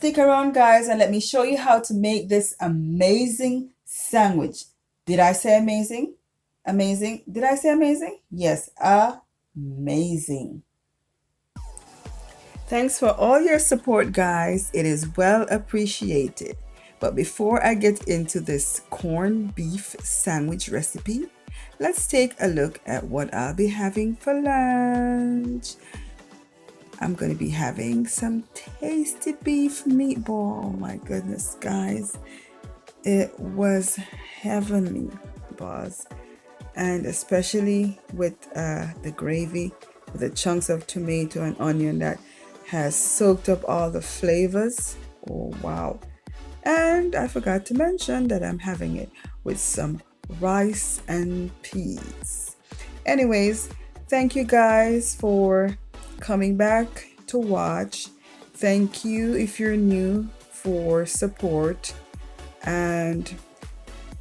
stick around, guys, and let me show you how to make this amazing sandwich. Did I say amazing? Amazing. Did I say amazing? Yes, amazing. Thanks for all your support, guys. It is well appreciated. But before I get into this corned beef sandwich recipe, let's take a look at what I'll be having for lunch. I'm going to be having some tasty beef meatball. Oh my goodness, guys. It was heavenly, boss. And especially with the gravy, with the chunks of tomato and onion that has soaked up all the flavors. Oh, wow. And I forgot to mention that I'm having it with some rice and peas. Anyways, thank you guys for coming back to watch. Thank you if you're new for support, and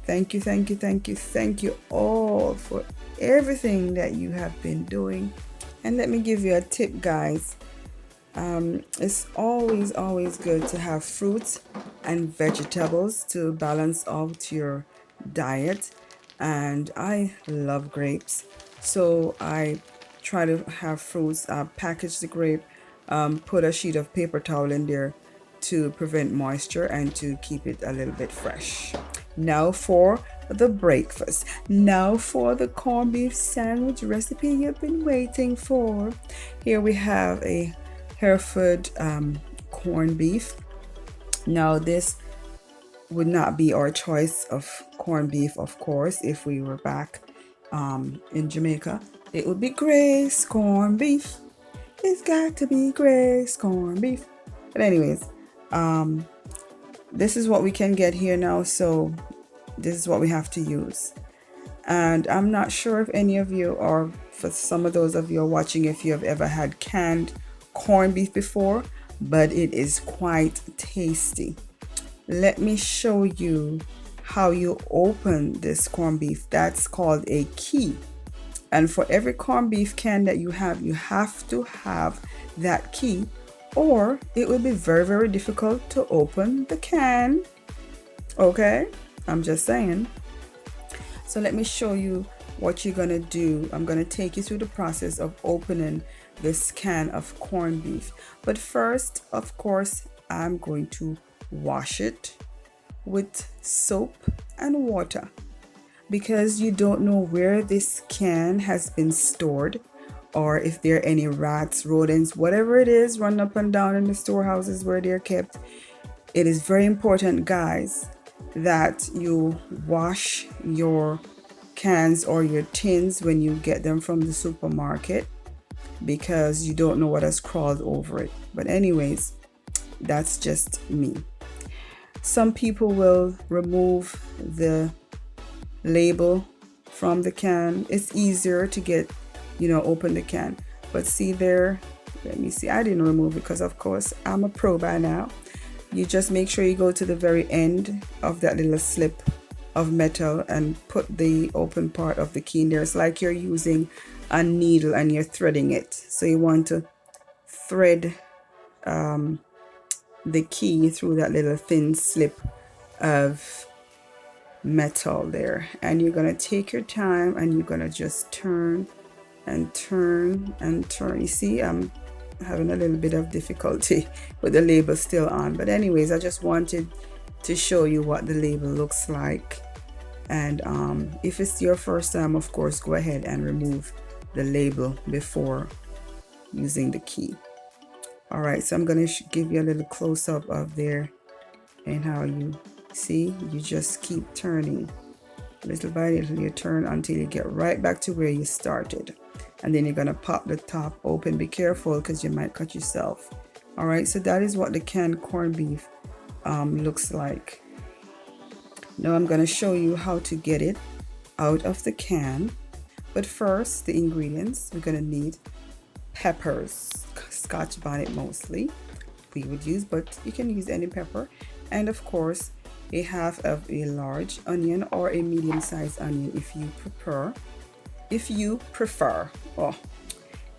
thank you all for everything that you have been doing. And let me give you a tip, guys. It's always good to have fruits and vegetables to balance out your diet, and I love grapes, so I try to have fruits, package the grape, put a sheet of paper towel in there to prevent moisture and to keep it a little bit fresh. Now for the breakfast. Now for the corned beef sandwich recipe you've been waiting for. Here we have a Hereford corned beef. Now this would not be our choice of corned beef, of course, if we were back in Jamaica. It would be Grace corned beef. It's got to be Grace corned beef. But anyways, this is what we can get here now, so this is what we have to use. And I'm not sure if any of you, or for some of those of you are watching, if you have ever had canned corned beef before, but it is quite tasty. Let me show you how you open this corned beef. That's called a key. And for every corned beef can that you have to have that key, or it will be very difficult to open the can. Okay, I'm just saying. So let me show you what you're gonna do. I'm gonna take you through the process of opening this can of corned beef. But first, of course, I'm going to wash it with soap and water, because you don't know where this can has been stored, or if there are any rats, rodents, whatever it is running up and down in the storehouses where they're kept. It is very important, guys, that you wash your cans or your tins when you get them from the supermarket, because you don't know what has crawled over it. But anyways, that's just me. Some people will remove the label from the can. It's easier to get, open the can. But see there, let me see, I didn't remove it because of course I'm a pro by now. You just make sure you go to the very end of that little slip of metal and put the open part of the key in there. It's like you're using a needle and you're threading it. So you want to thread the key through that little thin slip of metal there, and you're gonna take your time and you're gonna just turn and turn and turn. You see, I'm having a little bit of difficulty with the label still on, but anyways, I just wanted to show you what the label looks like. And if it's your first time, of course, go ahead and remove the label before using the key. All right, so I'm going to give you a little close-up of there, and how you see, you just keep turning little by little. You turn until you get right back to where you started, and then you're going to pop the top open. Be careful because you might cut yourself. All right, so that is what the canned corned beef looks like. Now I'm going to show you how to get it out of the can. But first, the ingredients. We're going to need peppers, Scotch bonnet mostly we would use, but you can use any pepper, and of course a half of a large onion or a medium-sized onion if you prefer.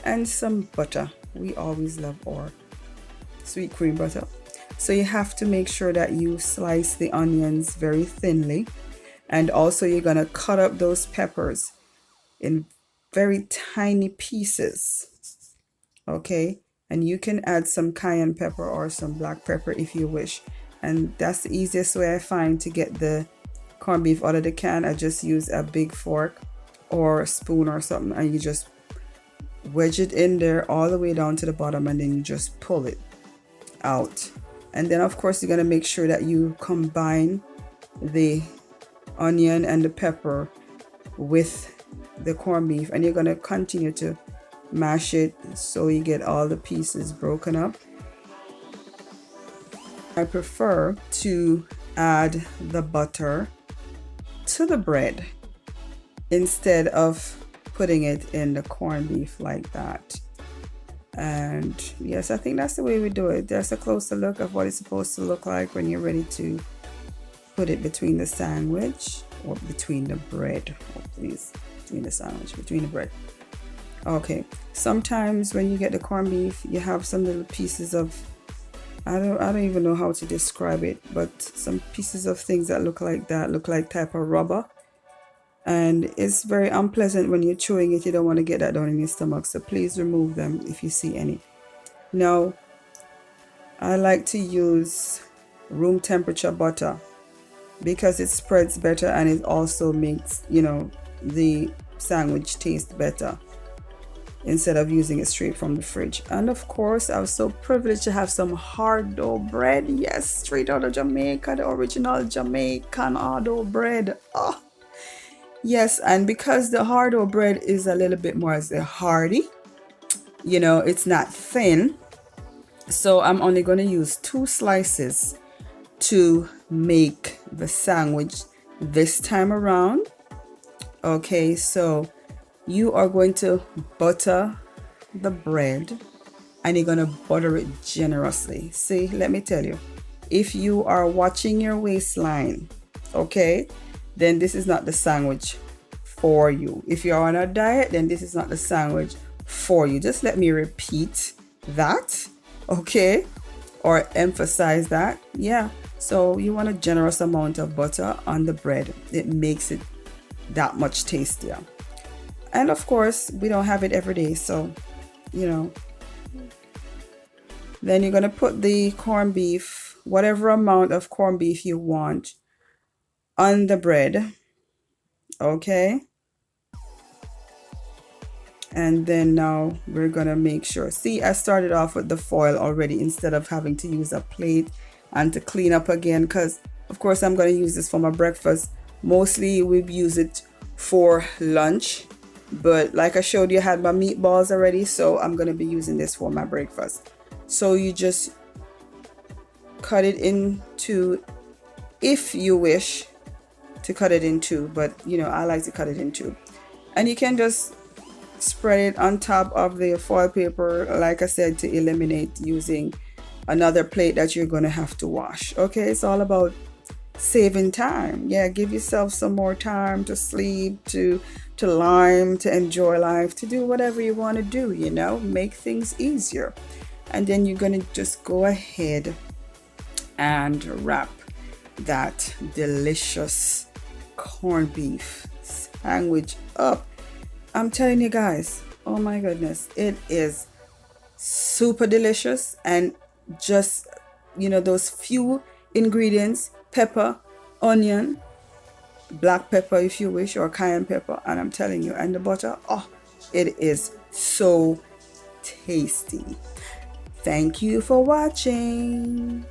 And some butter. We always love our sweet cream butter. So you have to make sure that you slice the onions very thinly, and also you're gonna cut up those peppers in very tiny pieces. Okay, and you can add some cayenne pepper or some black pepper if you wish, and that's the easiest way I find to get the corned beef out of the can. I just use a big fork or a spoon or something, and you just wedge it in there all the way down to the bottom, and then you just pull it out. And then of course you're going to make sure that you combine the onion and the pepper with the corned beef, and you're going to continue to mash it so you get all the pieces broken up. I prefer to add the butter to the bread instead of putting it in the corned beef like that. And yes, I think that's the way we do it. There's a closer look of what it's supposed to look like when you're ready to put it between the sandwich or between the bread. Oh, please, between the sandwich, between the bread. Okay, sometimes when you get the corned beef, you have some little pieces of, I don't even know how to describe it, but some pieces of things that look like type of rubber. And it's very unpleasant when you're chewing it. You don't want to get that down in your stomach, so please remove them if you see any. Now, I like to use room temperature butter because it spreads better, and it also makes, you know, the sandwich taste better instead of using it straight from the fridge. And of course, I was so privileged to have some hard dough bread. Yes, straight out of Jamaica, the original Jamaican hard dough bread. Oh, yes, and because the hard dough bread is a little bit more as a hardy, you know, it's not thin, so I'm only going to use 2 slices to make the sandwich this time around. Okay, so you are going to butter the bread, and you're going to butter it generously. See, let me tell you, if you are watching your waistline, okay, then this is not the sandwich for you. If you're on a diet, then this is not the sandwich for you. Just let me repeat that, okay, or emphasize that. Yeah, so you want a generous amount of butter on the bread. It makes it that much tastier. And of course, we don't have it every day, so, you know. Then you're going to put the corned beef, whatever amount of corned beef you want, on the bread. Okay. And then now we're going to make sure. See, I started off with the foil already instead of having to use a plate and to clean up again, because, of course, I'm going to use this for my breakfast. Mostly we use it for lunch. But like I showed you, I had my meatballs already, so I'm going to be using this for my breakfast. So you just cut it into, if you wish to cut it in 2, but you know, I like to cut it in 2. And you can just spread it on top of the foil paper, like I said, to eliminate using another plate that you're going to have to wash. Okay, it's all about saving time. Yeah, give yourself some more time to sleep, to lime, to enjoy life, to do whatever you want to do, you know, make things easier. And then you're going to just go ahead and wrap that delicious corned beef sandwich up. I'm telling you guys, oh my goodness, it is super delicious. And just, you know, those few ingredients, pepper, onion, black pepper if you wish, or cayenne pepper, and I'm telling you, and the butter, oh, it is so tasty. Thank you for watching.